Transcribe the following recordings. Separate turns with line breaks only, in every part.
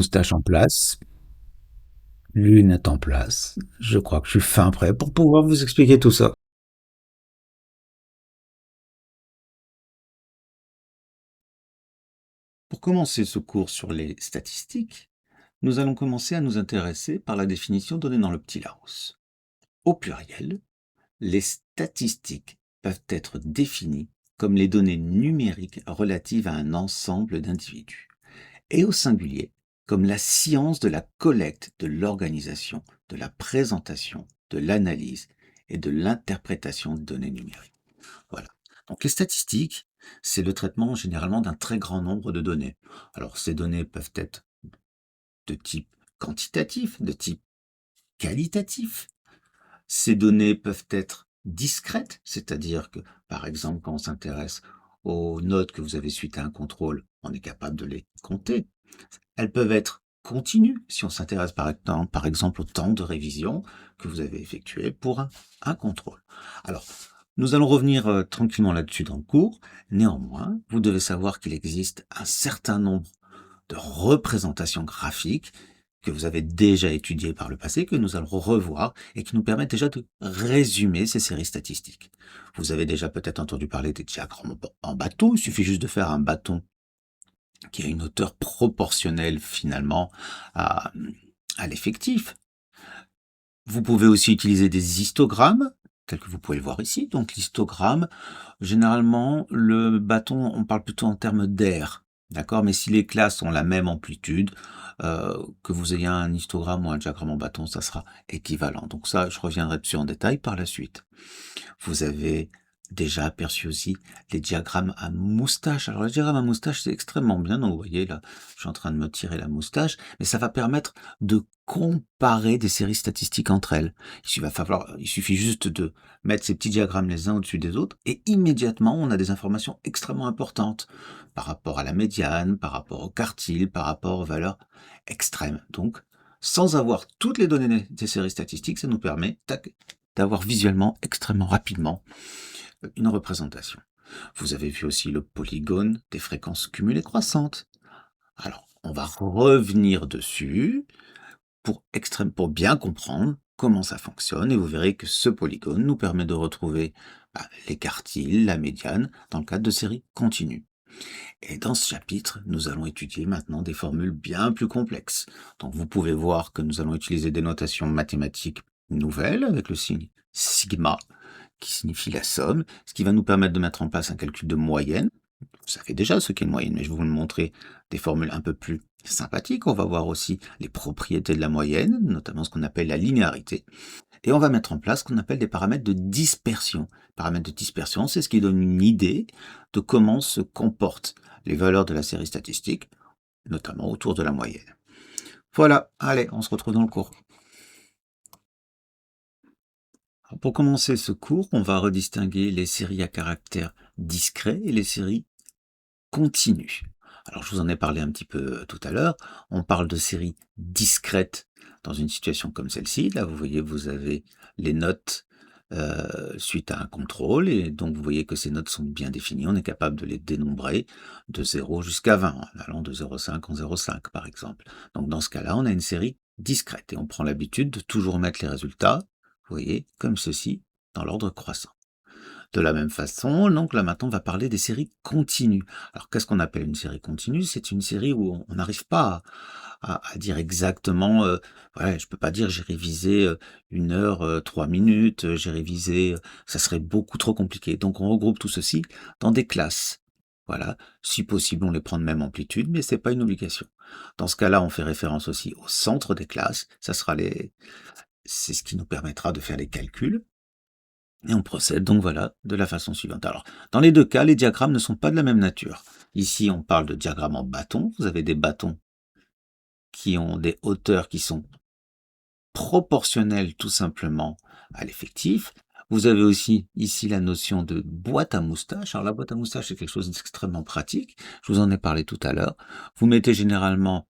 moustache en place, lunettes en place. Je crois que je suis fin prêt pour pouvoir vous expliquer tout ça. Pour commencer ce cours sur les statistiques, nous allons commencer à nous intéresser par la définition donnée dans le petit Larousse. Au pluriel, les statistiques peuvent être définies comme les données numériques relatives à un ensemble d'individus, et au singulier comme la science de la collecte, de l'organisation, de la présentation, de l'analyse et de l'interprétation de données numériques. Voilà. Donc les statistiques, c'est le traitement généralement d'un très grand nombre de données. Alors ces données peuvent être de type quantitatif, de type qualitatif. Ces données peuvent être discrètes, c'est-à-dire que, par exemple, quand on s'intéresse aux notes que vous avez suite à un contrôle, on est capable de les compter. Elles peuvent être continues, si on s'intéresse par exemple au temps de révision que vous avez effectué pour un contrôle. Alors, nous allons revenir tranquillement là-dessus dans le cours. Néanmoins, vous devez savoir qu'il existe un certain nombre de représentations graphiques que vous avez déjà étudiées par le passé, que nous allons revoir et qui nous permettent déjà de résumer ces séries statistiques. Vous avez déjà peut-être entendu parler des diagrammes en bâton. Il suffit juste de faire un bâton qui a une hauteur proportionnelle finalement à, à l'effectif. Vous pouvez aussi utiliser des histogrammes, tels que vous pouvez le voir ici. Donc l'histogramme, généralement, le bâton, on parle plutôt en termes d'air. D'accord? Mais si les classes ont la même amplitude, que vous ayez un histogramme ou un diagramme en bâton, ça sera équivalent. Donc ça, je reviendrai dessus en détail par la suite. Vous avez déjà aperçu aussi les diagrammes à moustache. Alors les diagrammes à moustache, c'est extrêmement bien. Donc vous voyez là, je suis en train de me tirer la moustache, mais ça va permettre de comparer des séries statistiques entre elles. Il suffit juste de mettre ces petits diagrammes les uns au-dessus des autres et immédiatement on a des informations extrêmement importantes par rapport à la médiane, par rapport au quartile, par rapport aux valeurs extrêmes. Donc, sans avoir toutes les données des séries statistiques, ça nous permet d'avoir visuellement extrêmement rapidement une représentation. Vous avez vu aussi le polygone des fréquences cumulées croissantes. Alors, on va revenir dessus pour bien comprendre comment ça fonctionne et vous verrez que ce polygone nous permet de retrouver les quartiles, la médiane, dans le cadre de séries continues. Et dans ce chapitre, nous allons étudier maintenant des formules bien plus complexes. Donc vous pouvez voir que nous allons utiliser des notations mathématiques nouvelles avec le signe sigma, qui signifie la somme, ce qui va nous permettre de mettre en place un calcul de moyenne. Vous savez déjà ce qu'est une moyenne, mais je vais vous montrer des formules un peu plus sympathiques. On va voir aussi les propriétés de la moyenne, notamment ce qu'on appelle la linéarité. Et on va mettre en place ce qu'on appelle des paramètres de dispersion. Paramètres de dispersion, c'est ce qui donne une idée de comment se comportent les valeurs de la série statistique, notamment autour de la moyenne. Voilà, allez, on se retrouve dans le cours. Alors, pour commencer ce cours, on va redistinguer les séries à caractère discret et les séries continues. Alors, je vous en ai parlé un petit peu tout à l'heure. On parle de séries discrètes dans une situation comme celle-ci. Là, vous voyez, vous avez les notes suite à un contrôle, et donc vous voyez que ces notes sont bien définies. On est capable de les dénombrer de 0 jusqu'à 20, en allant de 0,5 en 0,5 par exemple. Donc dans ce cas-là, on a une série discrète, et on prend l'habitude de toujours mettre les résultats, vous voyez, comme ceci, dans l'ordre croissant. De la même façon, donc là maintenant on va parler des séries continues. Alors qu'est-ce qu'on appelle une série continue? C'est une série où on n'arrive pas à dire exactement, ouais, je peux pas dire j'ai révisé 1 heure, 3 minutes, j'ai révisé, ça serait beaucoup trop compliqué. Donc on regroupe tout ceci dans des classes. Voilà, si possible on les prend de même amplitude, mais c'est pas une obligation. Dans ce cas-là, on fait référence aussi au centre des classes, c'est ce qui nous permettra de faire les calculs. Et on procède donc voilà de la façon suivante. Alors, dans les deux cas, les diagrammes ne sont pas de la même nature. Ici, on parle de diagrammes en bâton. Vous avez des bâtons qui ont des hauteurs qui sont proportionnelles tout simplement à l'effectif. Vous avez aussi ici la notion de boîte à moustache. Alors la boîte à moustache, c'est quelque chose d'extrêmement pratique. Je vous en ai parlé tout à l'heure. Vous mettez généralement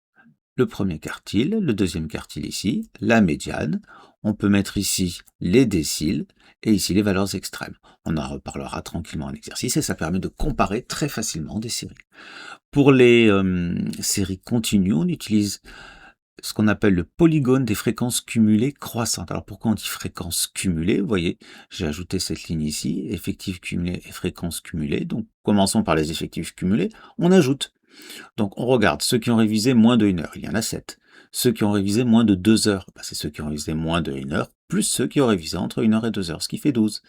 le premier quartile, le deuxième quartile ici, la médiane. On peut mettre ici les déciles et ici les valeurs extrêmes. On en reparlera tranquillement en exercice et ça permet de comparer très facilement des séries. Pour les séries continues, on utilise ce qu'on appelle le polygone des fréquences cumulées croissantes. Alors pourquoi on dit fréquences cumulées? Vous voyez, j'ai ajouté cette ligne ici, effectifs cumulés et fréquences cumulées. Donc commençons par les effectifs cumulés, on ajoute. Donc on regarde ceux qui ont révisé moins de 1 heure, il y en a 7. Ceux qui ont révisé moins de 2 heures, c'est ceux qui ont révisé moins de 1 heure, plus ceux qui ont révisé entre 1 heure et 2 heures, ce qui fait 12.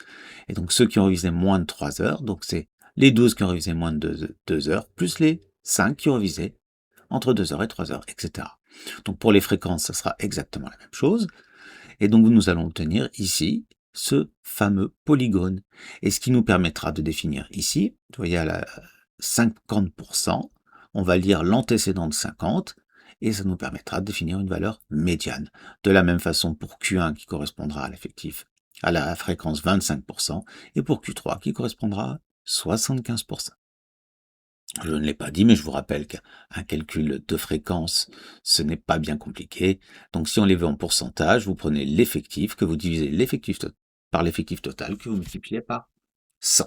Et donc ceux qui ont révisé moins de 3 heures, donc c'est les 12 qui ont révisé moins de 2 heures, plus les 5 qui ont révisé entre 2 heures et 3 heures, etc. Donc pour les fréquences, ça sera exactement la même chose. Et donc nous allons obtenir ici ce fameux polygone. Et ce qui nous permettra de définir ici, vous voyez à la 50%, on va lire l'antécédent de 50, et ça nous permettra de définir une valeur médiane. De la même façon pour Q1 qui correspondra à l'effectif, à la fréquence 25%, et pour Q3 qui correspondra à 75%. Je ne l'ai pas dit, mais je vous rappelle qu'un calcul de fréquence, ce n'est pas bien compliqué. Donc si on les veut en pourcentage, vous prenez l'effectif, que vous divisez l'effectif par l'effectif total, que vous multipliez par 100.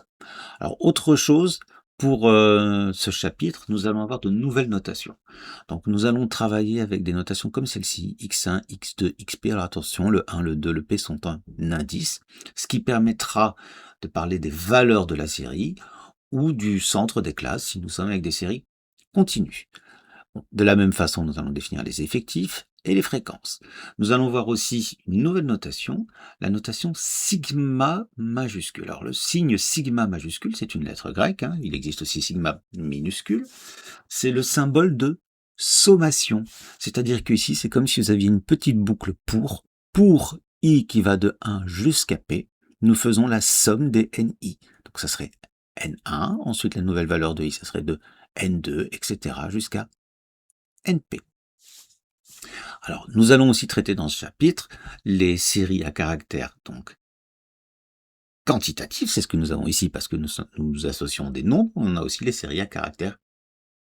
Alors autre chose, pour ce chapitre, nous allons avoir de nouvelles notations. Donc nous allons travailler avec des notations comme celle-ci, x1, x2, xp. Alors attention, le 1, le 2, le p sont un indice, ce qui permettra de parler des valeurs de la série, ou du centre des classes si nous sommes avec des séries continues. De la même façon, nous allons définir les effectifs et les fréquences. Nous allons voir aussi une nouvelle notation, la notation sigma majuscule. Alors le signe sigma majuscule, c'est une lettre grecque, il existe aussi sigma minuscule, c'est le symbole de sommation. C'est-à-dire qu'ici, c'est comme si vous aviez une petite boucle pour i qui va de 1 jusqu'à p, nous faisons la somme des ni. Donc ça serait N1, ensuite la nouvelle valeur de i, ça serait de N2, etc. jusqu'à NP. Alors, nous allons aussi traiter dans ce chapitre les séries à caractère donc quantitatif, c'est ce que nous avons ici parce que nous associons des nombres. On a aussi les séries à caractère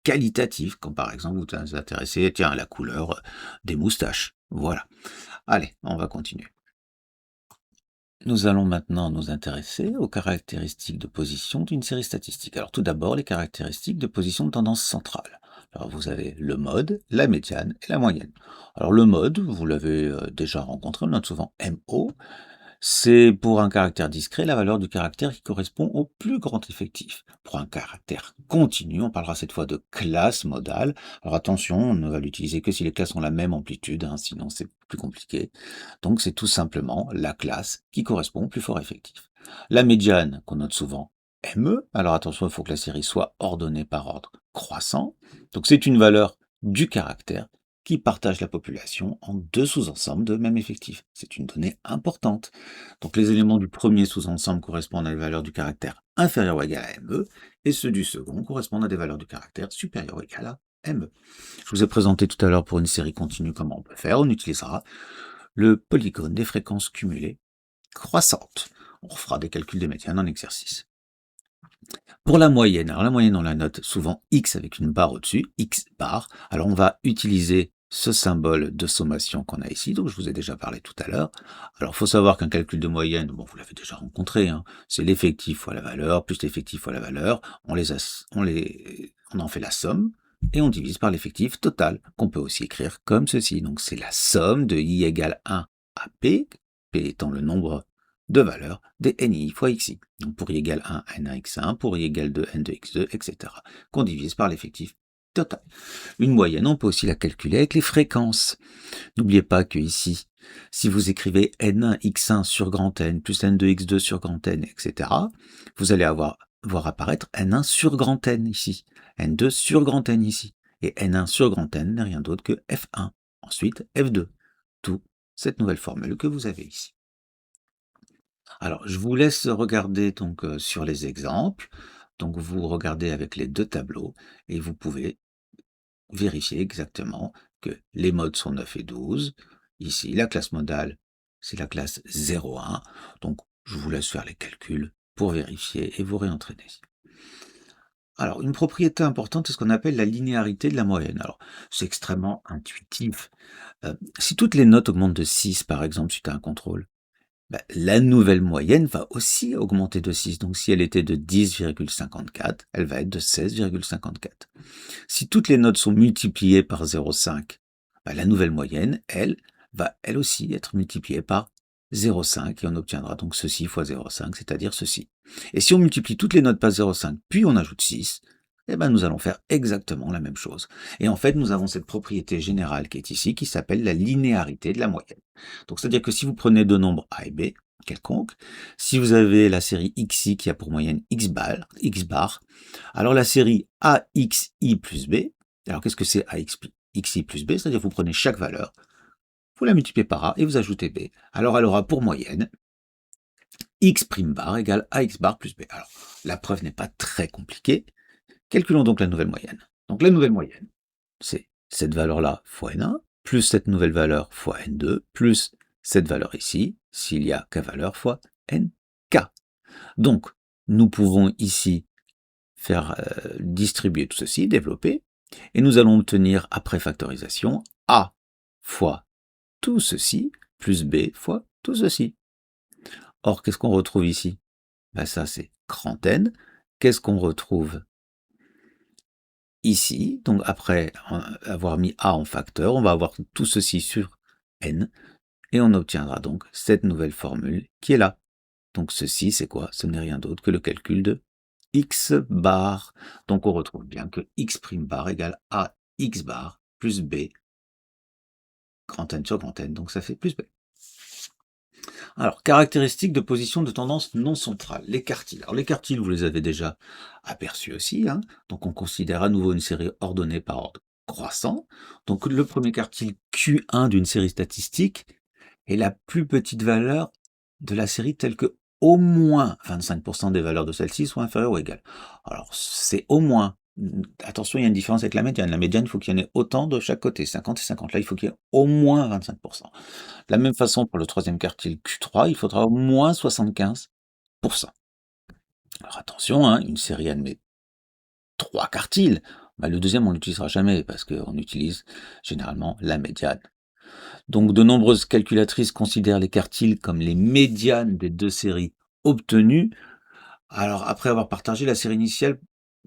qualitatif, comme par exemple vous vous intéressez à la couleur des moustaches. Voilà. Allez, on va continuer. Nous allons maintenant nous intéresser aux caractéristiques de position d'une série statistique. Alors tout d'abord, les caractéristiques de position de tendance centrale. Alors vous avez le mode, la médiane et la moyenne. Alors le mode, vous l'avez déjà rencontré, on le note souvent MO. C'est pour un caractère discret la valeur du caractère qui correspond au plus grand effectif. Pour un caractère continu, on parlera cette fois de classe modale. Alors attention, on ne va l'utiliser que si les classes ont la même amplitude, sinon c'est plus compliqué. Donc c'est tout simplement la classe qui correspond au plus fort effectif. La médiane, qu'on note souvent ME, alors attention, il faut que la série soit ordonnée par ordre croissant. Donc c'est une valeur du caractère qui partage la population en deux sous-ensembles de même effectif. C'est une donnée importante. Donc les éléments du premier sous-ensemble correspondent à des valeurs du caractère inférieur ou égal à ME, et ceux du second correspondent à des valeurs du caractère supérieur ou égal à ME. Je vous ai présenté tout à l'heure pour une série continue comment on peut faire. On utilisera le polygone des fréquences cumulées croissantes. On refera des calculs des médianes en exercice. Pour la moyenne, alors la moyenne on la note souvent x avec une barre au-dessus, x bar. Alors on va utiliser ce symbole de sommation qu'on a ici, donc je vous ai déjà parlé tout à l'heure. Alors il faut savoir qu'un calcul de moyenne, bon vous l'avez déjà rencontré, c'est l'effectif fois la valeur, plus l'effectif fois la valeur, on en fait la somme, et on divise par l'effectif total, qu'on peut aussi écrire comme ceci. Donc c'est la somme de i égale 1 à p, p étant le nombre de valeurs des ni fois xi. Donc pour i égale 1, n1 x1, pour i égale 2, n2 x2, etc. qu'on divise par l'effectif total. Une moyenne, on peut aussi la calculer avec les fréquences. N'oubliez pas que ici, si vous écrivez n1 x1 sur grand N plus n2 x2 sur grand N, etc., vous allez voir apparaître n1 sur grand N ici, n2 sur grand N ici, et n1 sur grand N n'est rien d'autre que f1, ensuite f2, tout cette nouvelle formule que vous avez ici. Alors, je vous laisse regarder donc sur les exemples. Donc, vous regardez avec les deux tableaux et vous pouvez vérifier exactement que les modes sont 9 et 12. Ici, la classe modale, c'est la classe 0,1. Donc, je vous laisse faire les calculs pour vérifier et vous réentraîner. Alors, une propriété importante, c'est ce qu'on appelle la linéarité de la moyenne. Alors, c'est extrêmement intuitif. Si toutes les notes augmentent de 6, par exemple, suite à un contrôle, bah, la nouvelle moyenne va aussi augmenter de 6. Donc, si elle était de 10,54, elle va être de 16,54. Si toutes les notes sont multipliées par 0,5, bah, la nouvelle moyenne, elle, va elle aussi être multipliée par 0,5 et on obtiendra donc ceci fois 0,5, c'est-à-dire ceci. Et si on multiplie toutes les notes par 0,5 puis on ajoute 6, eh ben nous allons faire exactement la même chose. Et en fait, nous avons cette propriété générale qui est ici, qui s'appelle la linéarité de la moyenne. Donc, c'est-à-dire que si vous prenez deux nombres A et B, quelconques, si vous avez la série xi qui a pour moyenne x bar, alors la série axi plus b, alors qu'est-ce que c'est axi plus b? C'est-à-dire que vous prenez chaque valeur, vous la multipliez par a et vous ajoutez b. Alors elle aura pour moyenne x' bar égale ax bar plus b. Alors la preuve n'est pas très compliquée. Calculons donc la nouvelle moyenne. Donc la nouvelle moyenne, c'est cette valeur-là fois n1, plus cette nouvelle valeur fois n2, plus cette valeur ici, s'il y a k valeur, fois nk. Donc, nous pouvons ici faire distribuer tout ceci, développer, et nous allons obtenir, après factorisation, a fois tout ceci, plus b fois tout ceci. Or, qu'est-ce qu'on retrouve ici? Ben, ça, c'est grand N. Qu'est-ce qu'on retrouve ici? Donc, après avoir mis a en facteur, on va avoir tout ceci sur n, et on obtiendra donc cette nouvelle formule qui est là. Donc, ceci, c'est quoi? Ce n'est rien d'autre que le calcul de x bar. Donc, on retrouve bien que x' bar égale a x bar plus b grand N sur grand N. Donc, ça fait plus b. Alors, caractéristiques de position de tendance non centrale, les quartiles. Alors, les quartiles, vous les avez déjà aperçus aussi. Hein. Donc, on considère à nouveau une série ordonnée par ordre croissant. Donc, le premier quartile Q1 d'une série statistique est la plus petite valeur de la série telle que au moins 25% des valeurs de celle-ci soient inférieures ou égales. Alors, c'est au moins. Attention, il y a une différence avec la médiane. La médiane, il faut qu'il y en ait autant de chaque côté, 50 et 50. Là, il faut qu'il y ait au moins 25%. De la même façon, pour le troisième quartile Q3, il faudra au moins 75%. Alors attention, hein, une série admet 3 quartiles. Bah, le deuxième, on ne l'utilisera jamais parce qu'on utilise généralement la médiane. Donc de nombreuses calculatrices considèrent les quartiles comme les médianes des deux séries obtenues. Alors après avoir partagé la série initiale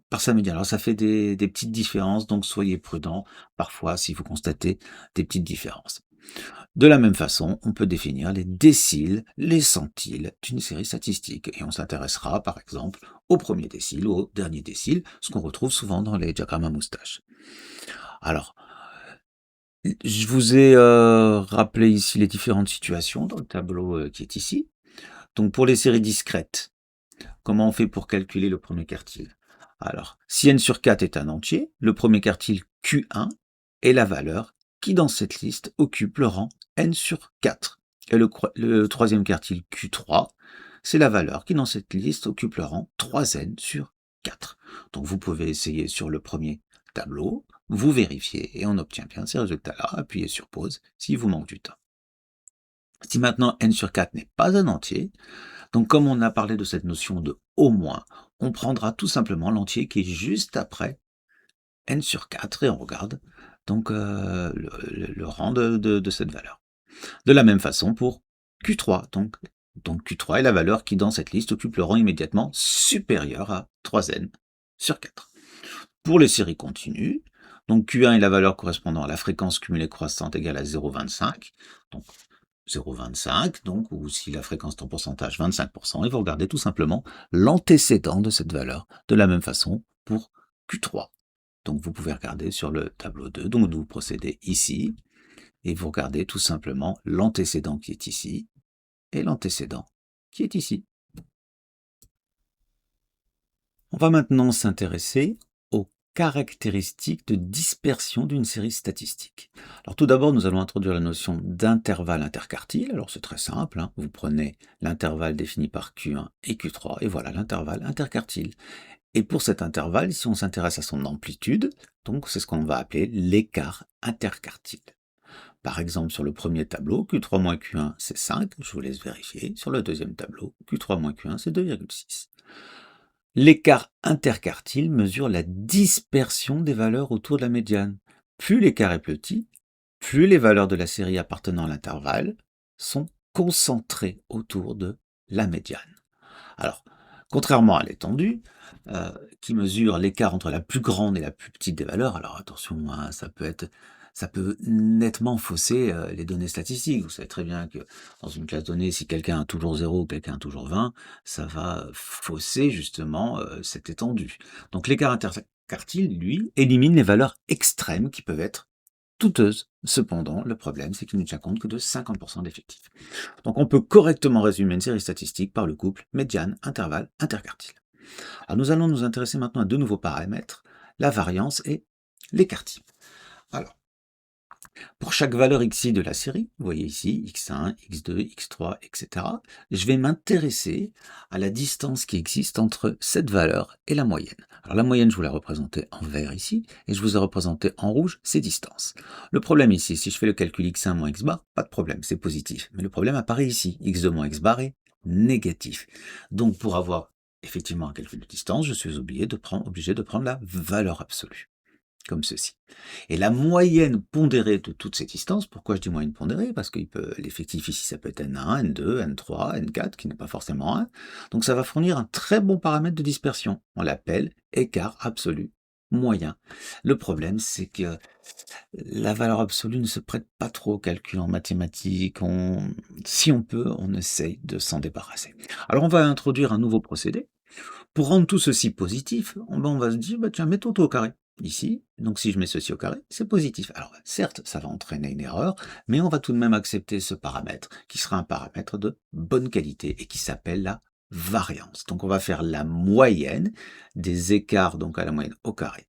par sa médiane. Alors ça fait des petites différences, donc soyez prudents parfois si vous constatez des petites différences. De la même façon, on peut définir les déciles, les centiles d'une série statistique. Et on s'intéressera par exemple au premier décile ou au dernier décile, ce qu'on retrouve souvent dans les diagrammes à moustache. Alors, je vous ai rappelé ici les différentes situations dans le tableau qui est ici. Donc pour les séries discrètes, comment on fait pour calculer le premier quartile? Alors, si n sur 4 est un entier, le premier quartile Q1 est la valeur qui, dans cette liste, occupe le rang n sur 4. Et le troisième quartile Q3, c'est la valeur qui, dans cette liste, occupe le rang 3n sur 4. Donc vous pouvez essayer sur le premier tableau, vous vérifiez et on obtient bien ces résultats-là. Appuyez sur pause s'il vous manque du temps. Si maintenant n sur 4 n'est pas un entier, donc comme on a parlé de cette notion de au moins, on prendra tout simplement l'entier qui est juste après n sur 4 et on regarde donc le rang de cette valeur. De la même façon pour Q3. Donc Q3 est la valeur qui dans cette liste occupe le rang immédiatement supérieur à 3n sur 4. Pour les séries continues, donc Q1 est la valeur correspondant à la fréquence cumulée croissante égale à 0,25. Donc 0,25, donc, ou si la fréquence est en pourcentage 25%, et vous regardez tout simplement l'antécédent de cette valeur, de la même façon pour Q3. Donc vous pouvez regarder sur le tableau 2, donc vous procédez ici, et vous regardez tout simplement l'antécédent qui est ici, et l'antécédent qui est ici. On va maintenant s'intéresser aux caractéristiques de dispersion d'une série statistique. Alors tout d'abord, nous allons introduire la notion d'intervalle interquartile. Alors c'est très simple, hein. Vous prenez l'intervalle défini par Q1 et Q3, et voilà l'intervalle interquartile. Et pour cet intervalle, si on s'intéresse à son amplitude, donc c'est ce qu'on va appeler l'écart interquartile. Par exemple, sur le premier tableau, Q3 moins Q1, c'est 5, je vous laisse vérifier. Sur le deuxième tableau, Q3 moins Q1, c'est 2,6. L'écart interquartile mesure la dispersion des valeurs autour de la médiane. Plus l'écart est petit, plus les valeurs de la série appartenant à l'intervalle sont concentrées autour de la médiane. Alors, contrairement à l'étendue, qui mesure l'écart entre la plus grande et la plus petite des valeurs, alors attention, hein, ça peut nettement fausser les données statistiques. Vous savez très bien que dans une classe donnée, si quelqu'un a toujours 0 ou quelqu'un a toujours 20, ça va fausser justement cette étendue. Donc l'écart interquartile, lui, élimine les valeurs extrêmes qui peuvent être douteuses. Cependant, le problème, c'est qu'il ne tient compte que de 50% d'effectifs. Donc on peut correctement résumer une série statistique par le couple médiane, intervalle, interquartile. Alors nous allons nous intéresser maintenant à deux nouveaux paramètres, la variance et l'écart type. Alors, pour chaque valeur xi de la série, vous voyez ici x1, x2, x3, etc., je vais m'intéresser à la distance qui existe entre cette valeur et la moyenne. Alors la moyenne, je vous l'ai représentée en vert ici, et je vous ai représenté en rouge ces distances. Le problème ici, si je fais le calcul x1 moins x bar, pas de problème, c'est positif. Mais le problème apparaît ici, x2 moins x bar est négatif. Donc pour avoir effectivement un calcul de distance, je suis obligé de prendre la valeur absolue, comme ceci. Et la moyenne pondérée de toutes ces distances, pourquoi je dis moyenne pondérée? Parce que l'effectif ici, ça peut être N1, N2, N3, N4, qui n'est pas forcément 1. Donc ça va fournir un très bon paramètre de dispersion. On l'appelle écart absolu moyen. Le problème, c'est que la valeur absolue ne se prête pas trop au calcul en mathématiques. Si on peut, on essaye de s'en débarrasser. Alors on va introduire un nouveau procédé. Pour rendre tout ceci positif, on va se dire, bah tiens, mettons tout au carré. Ici, donc si je mets ceci au carré, c'est positif. Alors certes, ça va entraîner une erreur, mais on va tout de même accepter ce paramètre, qui sera un paramètre de bonne qualité et qui s'appelle la variance. Donc on va faire la moyenne des écarts donc à la moyenne au carré.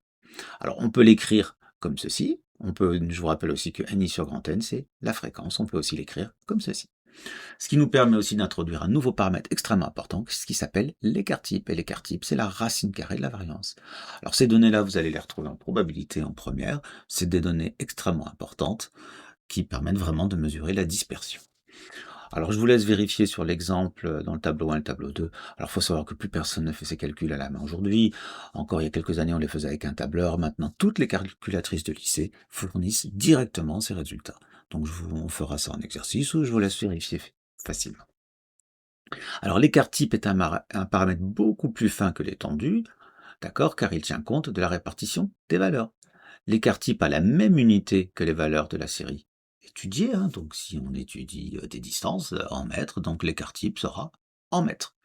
Alors on peut l'écrire comme ceci, je vous rappelle aussi que ni sur grand N, c'est la fréquence, on peut aussi l'écrire comme ceci. Ce qui nous permet aussi d'introduire un nouveau paramètre extrêmement important, ce qui s'appelle l'écart type. Et l'écart type, c'est la racine carrée de la variance. Alors ces données-là, vous allez les retrouver en probabilité en première. C'est des données extrêmement importantes qui permettent vraiment de mesurer la dispersion. Alors je vous laisse vérifier sur l'exemple dans le tableau 1 et le tableau 2. Alors il faut savoir que plus personne ne fait ces calculs à la main aujourd'hui. Encore il y a quelques années, on les faisait avec un tableur. Maintenant, toutes les calculatrices de lycée fournissent directement ces résultats. Donc on fera ça en exercice ou je vous laisse vérifier facilement. Alors l'écart type est un paramètre beaucoup plus fin que l'étendue, d'accord, car il tient compte de la répartition des valeurs. L'écart type a la même unité que les valeurs de la série étudiée, hein, donc si on étudie des distances en mètres, donc l'écart type sera en mètres.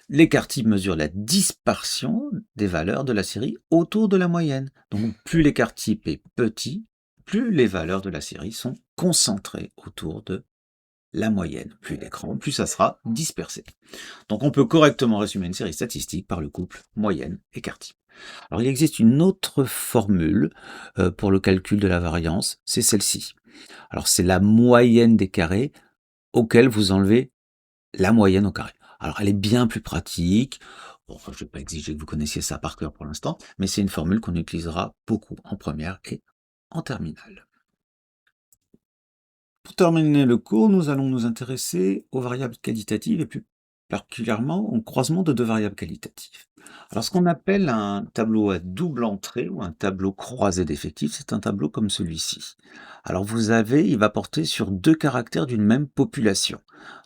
L'écart type mesure la dispersion des valeurs de la série autour de la moyenne. Donc plus l'écart type est petit, plus les valeurs de la série sont concentrées autour de la moyenne. Plus l'écran, plus ça sera dispersé. Donc on peut correctement résumer une série statistique par le couple moyenne-écart type. Alors il existe une autre formule pour le calcul de la variance, c'est celle-ci. Alors c'est la moyenne des carrés auquel vous enlevez la moyenne au carré. Alors elle est bien plus pratique. Bon, je ne vais pas exiger que vous connaissiez ça par cœur pour l'instant, mais c'est une formule qu'on utilisera beaucoup en première et en terminale. Pour terminer le cours, nous allons nous intéresser aux variables qualitatives et plus particulièrement au croisement de deux variables qualitatives. Alors ce qu'on appelle un tableau à double entrée ou un tableau croisé d'effectifs, c'est un tableau comme celui-ci. Alors il va porter sur deux caractères d'une même population.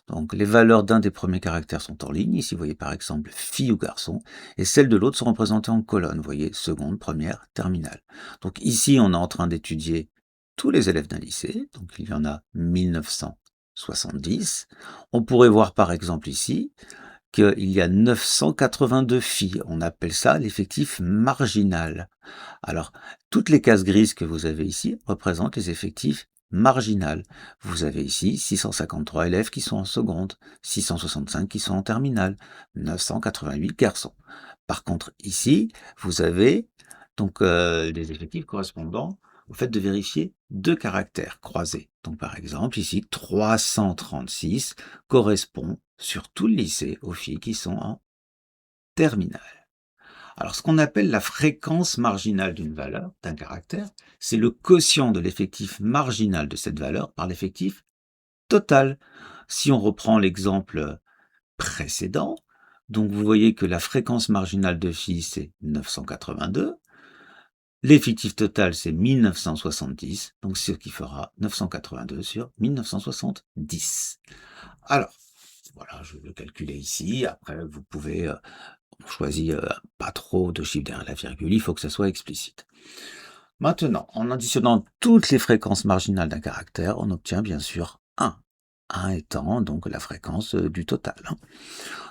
Donc les valeurs d'un des premiers caractères sont en ligne, ici vous voyez par exemple fille ou garçon, et celles de l'autre sont représentées en colonne, vous voyez seconde, première, terminale. Donc ici on est en train d'étudier tous les élèves d'un lycée, donc il y en a 1970. On pourrait voir par exemple ici qu'il y a 982 filles. On appelle ça l'effectif marginal. Alors, toutes les cases grises que vous avez ici représentent les effectifs marginaux. Vous avez ici 653 élèves qui sont en seconde, 665 qui sont en terminale, 988 garçons. Par contre, ici, vous avez donc des effectifs correspondant au fait de vérifier deux caractères croisés. Donc par exemple, ici, 336 correspond sur tout le lycée aux filles qui sont en terminale. Alors ce qu'on appelle la fréquence marginale d'une valeur, d'un caractère, c'est le quotient de l'effectif marginal de cette valeur par l'effectif total. Si on reprend l'exemple précédent, Donc vous voyez que la fréquence marginale de phi, c'est 982. L'effectif total, c'est 1970, donc ce qui fera 982 sur 1970. Alors, voilà, je vais le calculer ici. Après, vous pouvez, on choisit pas trop de chiffres derrière la virgule, il faut que ça soit explicite. Maintenant, en additionnant toutes les fréquences marginales d'un caractère, on obtient bien sûr 1. 1 étant donc la fréquence du total.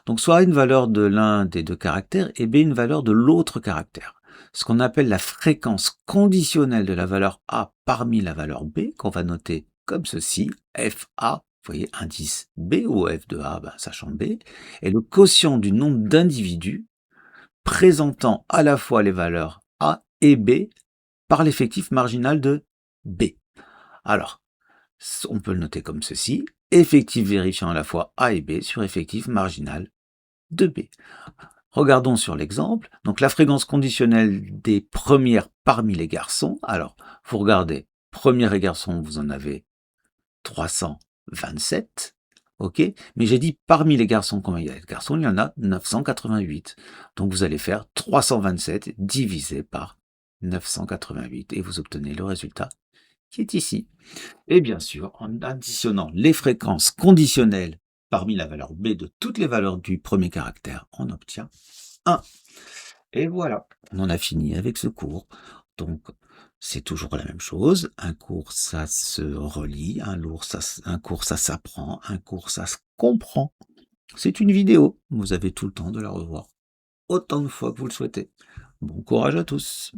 Donc soit une valeur de l'un des deux caractères et B une valeur de l'autre caractère. Ce qu'on appelle la fréquence conditionnelle de la valeur A parmi la valeur B, qu'on va noter comme ceci, FA, vous voyez, indice B, ou F de A, sachant B, est le quotient du nombre d'individus présentant à la fois les valeurs A et B par l'effectif marginal de B. Alors, on peut le noter comme ceci, effectif vérifiant à la fois A et B sur effectif marginal de B. Regardons sur l'exemple. Donc la fréquence conditionnelle des premières parmi les garçons. Alors, vous regardez, première et garçons, vous en avez 327. Ok, mais j'ai dit parmi les garçons, combien il y a de garçons? Il y en a 988. Donc vous allez faire 327 divisé par 988 et vous obtenez le résultat qui est ici. Et bien sûr, en additionnant les fréquences conditionnelles parmi la valeur B de toutes les valeurs du premier caractère, on obtient 1. Et voilà, on en a fini avec ce cours. Donc, c'est toujours la même chose. Un cours, ça se relit. Un cours, ça s'apprend. Un cours, ça se comprend. C'est une vidéo. Vous avez tout le temps de la revoir autant de fois que vous le souhaitez. Bon courage à tous.